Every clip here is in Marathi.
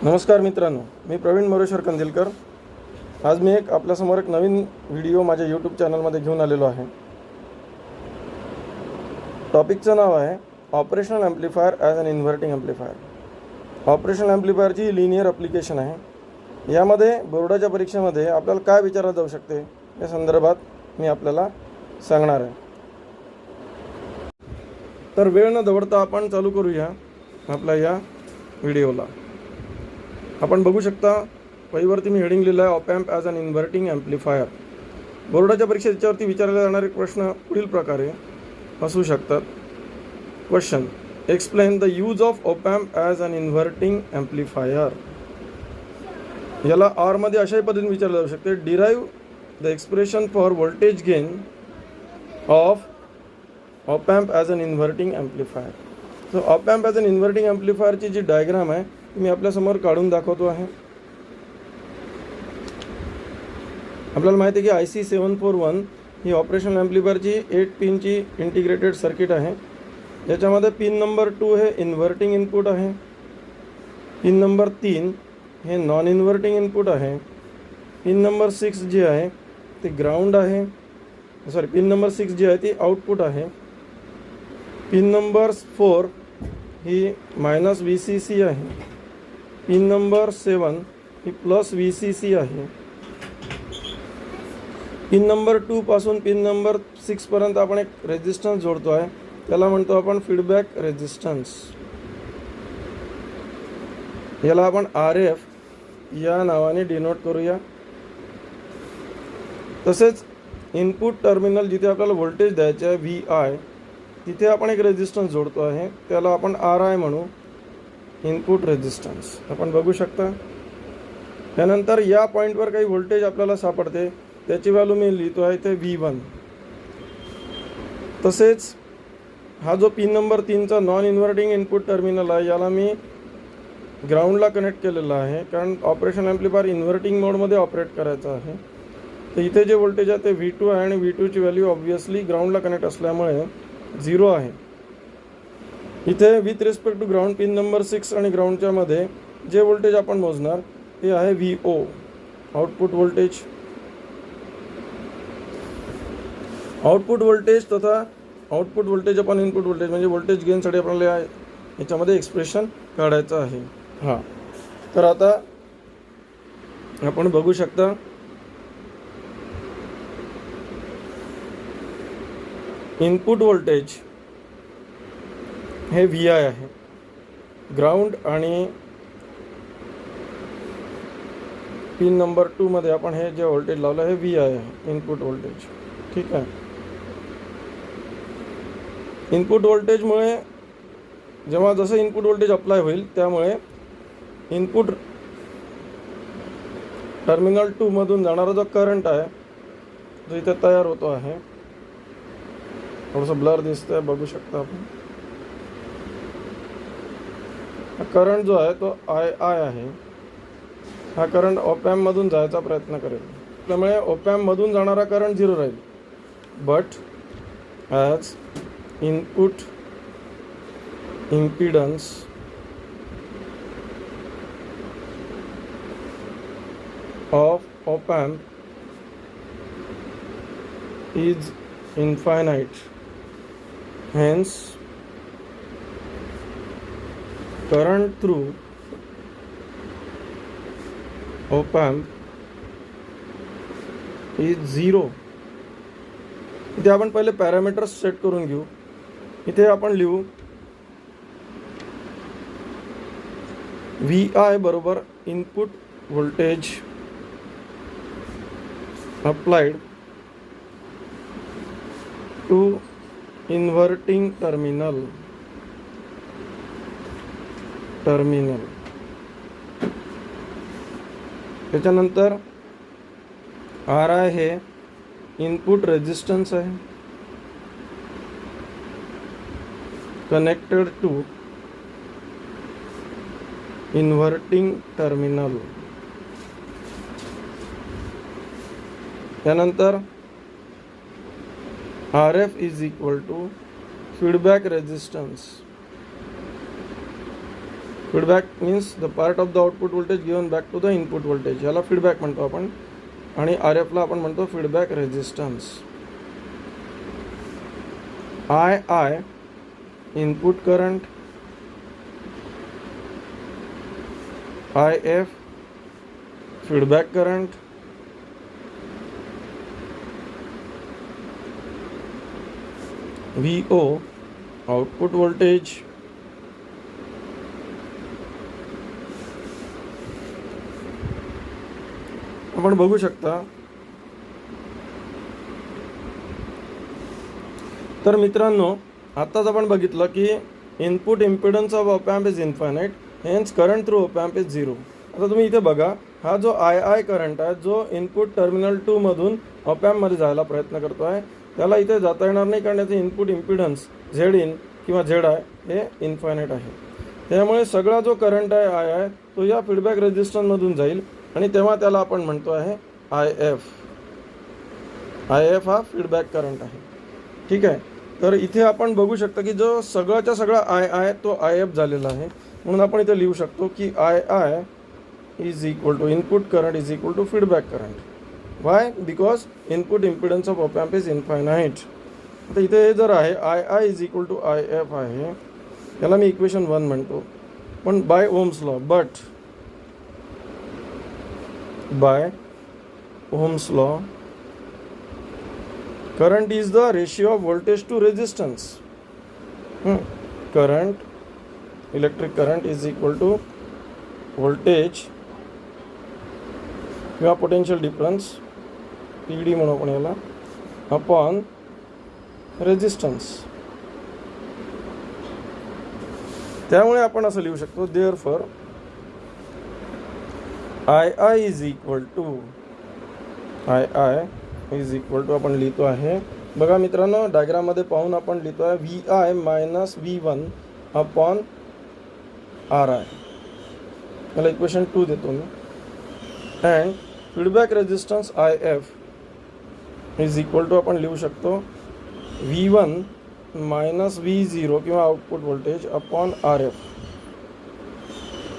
नमस्कार मित्रांनो, मी प्रवीण मोरेश्वर कंदिलकर. आज मी आपल्यासमोर एक नवीन व्हिडिओ माझ्या यूट्यूब चॅनलमध्ये घेऊन आलेलो आहे. टॉपिकचं नाव आहे operational amplifier as an inverting amplifier. Operational ॲम्प्लिफायरची लिनियर ॲप्लिकेशन आहे. यामध्ये बोर्डाच्या परीक्षेमध्ये आपल्याला काय विचारलं जाऊ शकते या संदर्भात मी आपल्याला सांगणार आहे. तर वेळ न दवडता आपण चालू करूया आपल्या या व्हिडिओला. आपण बघू शकता वहीवरती मी हेडिंग लिहिलं आहे, op amp as an inverting amplifier. बोर्डाच्या परीक्षेत याच्यावरती विचारले जाणारे प्रश्न पुढील प्रकारे असू शकतात. Question: explain the use of op amp as an inverting amplifier. याला आरमध्ये अशाही पद्धतीने विचारलं जाऊ शकते, derive the expression for voltage gain of op amp as an inverting amplifier. So op amp as an inverting ॲम्प्लिफायरची जी डायग्राम आहे मी आपल्यासमोर काढून दाखवतो आहे. आपल्याला माहिती आहे की IC 741 ही ऑपरेशनल ॲम्प्लिफायरची 8 पिनची इंटिग्रेटेड सर्किट आहे. ज्याच्यामध्ये पिन नंबर 2 हे इन्व्हर्टिंग इनपुट आहे, पिन नंबर 3 हे नॉन इन्व्हर्टिंग इनपुट आहे, पिन नंबर 6 जी आहे ती ग्राउंड आहे, पिन नंबर 6 जी आहे ती आउटपुट आहे, पिन नंबर 4 ही -VCC आहे, पिन नंबर 7 ही +VCC आहे. पिन नंबर 2 पासून पिन नंबर 6 पर्यंत आपण एक रेजिस्टन्स जोडतो आहे, त्याला म्हणतो आपण फीडबॅक रेजिस्टन्स. याला आपण RF या नावाने डिनोट करूया. तसेच इनपुट टर्मिनल जिथे आपल्याला व्होल्टेज द्यायचे आहे VI, तिथे आपण एक रेजिस्टन्स जोडतो आहे, त्याला आपण RI म्हणू, इनपुट रेजिस्टन्स. आपण बघू शकता. त्यानंतर या पॉईंटवर काही व्होल्टेज आपल्याला सापडते, त्याची व्हॅल्यू मी लिहितो आहे ते V1. तसेच हा जो पिन नंबर 3चा नॉन इन्व्हर्टिंग इनपुट टर्मिनल आहे याला मी ग्राउंडला कनेक्ट केलेला आहे, कारण ऑपरेशन ॲम्प्लिफायर इन्व्हर्टिंग मोडमध्ये ऑपरेट करायचं आहे. तर इथे जे व्होल्टेज आहे ते V2 आहे आणि V2ची व्हॅल्यू ऑब्व्हियसली ग्राउंडला कनेक्ट असल्यामुळे 0 आहे. इथे with respect to ground pin number 6 आणि ग्राउंडच्या मध्ये जे व्होल्टेज आपण मोजणार ते आहे VO, output voltage. Output voltage तथा आउटपुट व्होल्टेज आपण इनपुट व्होल्टेज म्हणजे व्होल्टेज गेनसाठी आपल्याला याच्यामध्ये एक्सप्रेशन काढायचं आहे. तर आता आपण बघू शकता इनपुट व्होल्टेज हे VI आहे, ग्राउंड आणि पिन नंबर 2 मध्ये आपण हे जे व्होल्टेज लावलं हे VI आहे, इनपुट व्होल्टेज. ठीक आहे. इनपुट व्होल्टेजमुळे जेव्हा जसं इनपुट व्होल्टेज अप्लाय होईल त्यामुळे इनपुट टर्मिनल 2 मधून जाणारा जो करंट आहे जो इथे तयार होतो आहे, थोडंसं ब्लर दिसतंय, बघू शकता आपण. हा करंट जो आहे तो I आहे. हा करंट ऑप ॲम्प मधून जायचा प्रयत्न करेल, त्यामुळे ऑप ॲम्प मधून जाणारा करंट 0 राहील. But as input impedance of op amp is infinite, hence current through op amp is 0. इथे आपण पहिले पॅरामीटर्स सेट करून घेऊ. इथे आपण लिहू VI बरोबर input voltage applied to inverting terminal. त्याच्यानंतर RI हे इनपुट रेजिस्टन्स आहे कनेक्टेड टू इन्व्हर्टिंग टर्मिनल. त्यानंतर RF is equal to feedback resistance feedback means the part of the output voltage given back to the input voltage, याला फीडबॅक म्हणतो आपण. आणि आर एफला आपण म्हणतो feedback resistance. I input current, I F feedback current, VO output voltage, आपण बघू शकता. तर मित्रांनो, आत्ताच आपण बघितलं की input impedance of op amp is infinite, hence current through op amp is 0. आता तुम्ही इथे बघा, हा जो आय करंट आहे जो इनपुट टर्मिनल 2 मधून ऑप एम्पमध्ये जायला प्रयत्न करतो आहे, त्याला इथे जाता येणार नाही कारण याचे इनपुट इम्पिडन्स ZIN किंवा ZI हे इन्फायनाईट आहे. त्यामुळे सगळा जो करंट आहे आय तो या फीडबॅक रेझिस्टन्समधून जाईल आणि तेव्हा त्याला आपण म्हणतो आहे IF. IF हा फीडबॅक करंट आहे. ठीक आहे. तर इथे आपण बघू शकता की जो सगळाच्या सगळा आय तो IF झालेला आहे. म्हणून आपण इथे लिहू शकतो की I is equal to input current is equal to feedback current. Why? Because input impedance of op amp is infinite. तर इथे जर आहे I is equal to IF आहे, याला मी इक्वेशन 1 म्हणतो. पण by Ohm's law, by Ohm's law, current is the ratio of voltage to resistance. Current, electric current is equal to voltage किंवा potential difference PD म्हणू आपण याला upon resistance. त्यामुळे आपण असं लिहू शकतो therefore I is equal to आपण लिहितो आहे. बघा मित्रांनो, डायग्राममध्ये पाहून आपण लिहितो आहे VI minus V1 upon RI. मला इक्वेशन 2 देतो मी. And feedback resistance IF is equal to आपण लिहू शकतो V1 मायनस V0 किंवा आउटपुट व्होल्टेज अपॉन RF.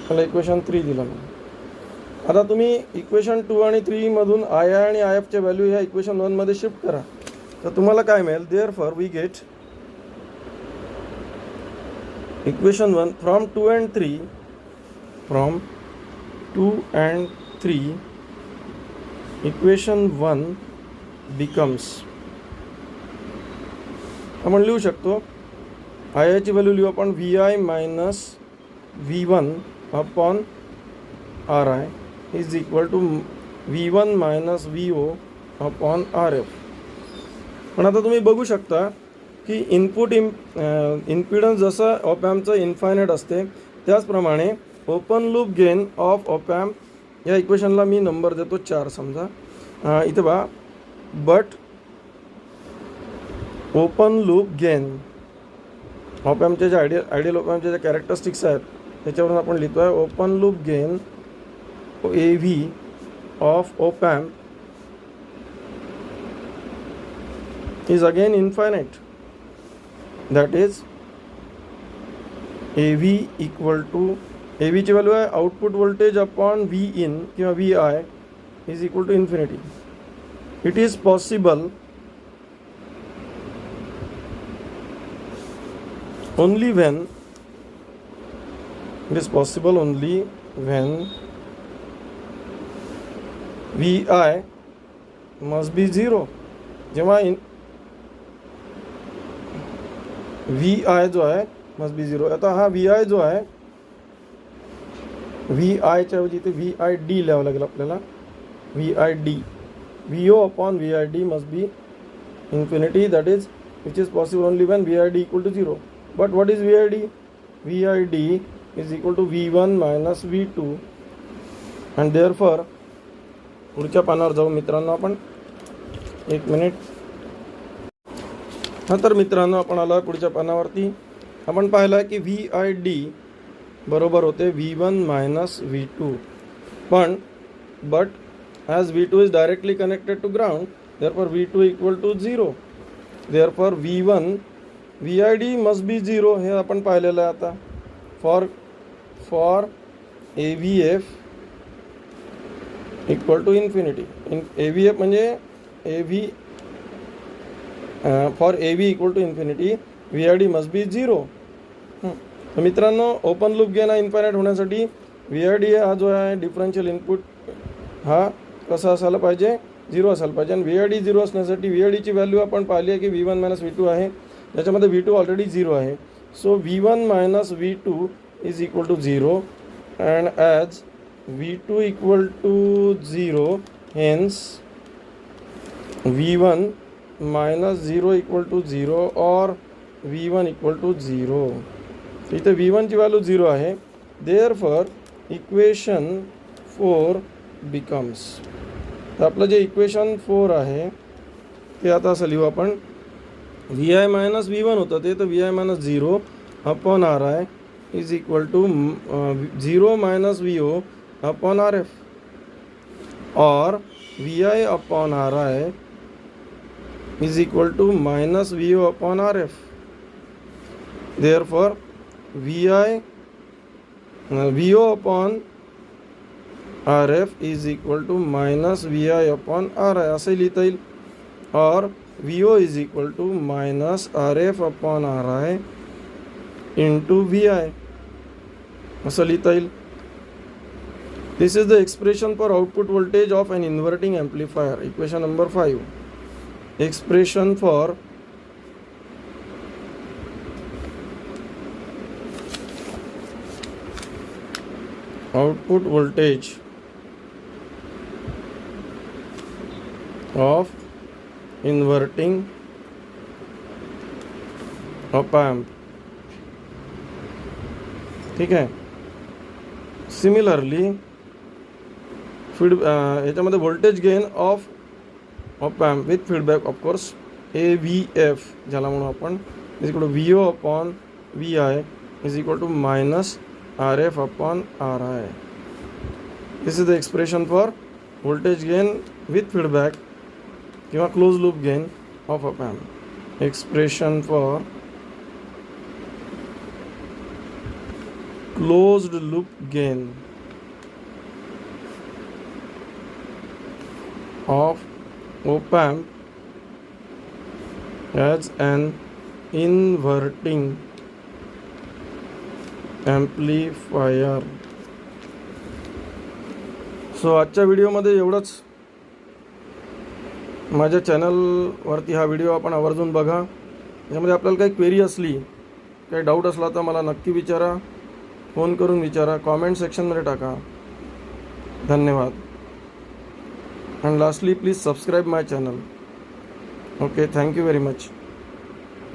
मला इक्वेशन 3 दिलं मी. आता तुम्ही इक्वेशन 2 आणि 3 मधून I आणि IF चे व्हॅल्यू ह्या इक्वेशन 1 मध्ये शिफ्ट करा, तर तुम्हाला काय मिळेल? Therefore we get equation 1 from 2 and 3 equation 1 becomes, आपण लिहू शकतो I ची व्हॅल्यू लिहू आपण VI minus V1 upon RI is equal to V1 minus VO upon RF. पण आता तुम्ही बघू शकता की इनपुट इम्पिडन्स जसं ऑप एम्पचं इन्फायनाईट असते, त्याचप्रमाणे open loop gain of op amp या इक्वेशनला मी नंबर देतो 4 समजा. इथे बघा, but open loop gain op एम्पचे जे आयडियल ऑप एम्पचे जे कॅरेक्टरिस्टिक्स आहेत त्याच्यावरून आपण लिहितो आहे open loop gain AV of op amp is again infinite. That is AV equal to AV ची व्हॅल्यू आहे output voltage upon V in किंवा VI is equal to infinity. It is possible only when VI must be 0. जेव्हा VI जो आहे must be 0. आता हा VI जो आहे VI च्या ऐवजी इथे VID लिहावं लागेल आपल्याला. VID VO upon VID must be infinity, that is which is possible only when VID equal to 0. But what is VID? VID is equal to V1 minus V2 and therefore पुढच्या पानावर जाऊ मित्रांनो आपण. 1 मिनिट. हां, तर मित्रांनो आपण आलो आहे पुढच्या पानावरती. आपण पाहिलं आहे की VID बरोबर होते V1 मायनस V2, पण but as V2 is directly connected to ground, therefore V2 equal to 0. Therefore VID must be 0 हे आपण पाहिलेलं आहे आता. For AVF equal to infinity. AVF म्हणजे AV for AV equal to infinity VID must be 0. तर मित्रांनो, ओपन लूप गेन हा इन्फायनाईट होण्यासाठी VID हा जो आहे डिफरन्शियल इनपुट हा कसा असायला पाहिजे, 0 असायला पाहिजे. आणि VID 0 असण्यासाठी VIDची व्हॅल्यू आपण पाहिली आहे की V1 - V2 आहे, ज्याच्यामध्ये V2 ऑलरेडी 0 आहे. So V1 - V2 is equal to 0 and as V2 equal to 0 hence V1 - 0 equal to 0 और V1 इक्वल टू 0. इथे V1ची व्हॅल्यू 0 आहे. Therefore equation 4 becomes. तर आपलं जे इक्वेशन 4 आहे ते आता असं लिहू आपण. VI - V1 होतं ते, तर VI - 0 upon RI is equal to 0 - VO upon RF और VI upon RI is equal to minus VO upon RF. Therefore VO upon RF is equal to minus VI upon RI असे लिहिता येईल. और VO is equal to minus RF upon RI into VI असं लिहिता येईल. This is the expression for output voltage of an inverting amplifier. Equation number 5. Expression for output voltage of inverting op amp. ठीक आहे. सिमिलरली याच्यामध्ये voltage gain of op amp with feedback of course AVF ज्याला म्हणू आपण is equal to VO upon VI is equal to minus RF upon RI. This is the expression for voltage gain with feedback किंवा close loop gain of op amp. Expression for closed loop gain of op amp as an inverting amplifier. So आजच्या व्हिडिओमध्ये एवढंच. माझ्या चॅनलवरती हा व्हिडिओ आपण आवर्जून बघा. यामध्ये आपल्याला काही क्वेरी असली, काही डाऊट असला तर मला नक्की विचारा, फोन करून विचारा, कॉमेंट सेक्शनमध्ये टाका. धन्यवाद. And lastly, please subscribe my channel. Okay, thank you very much.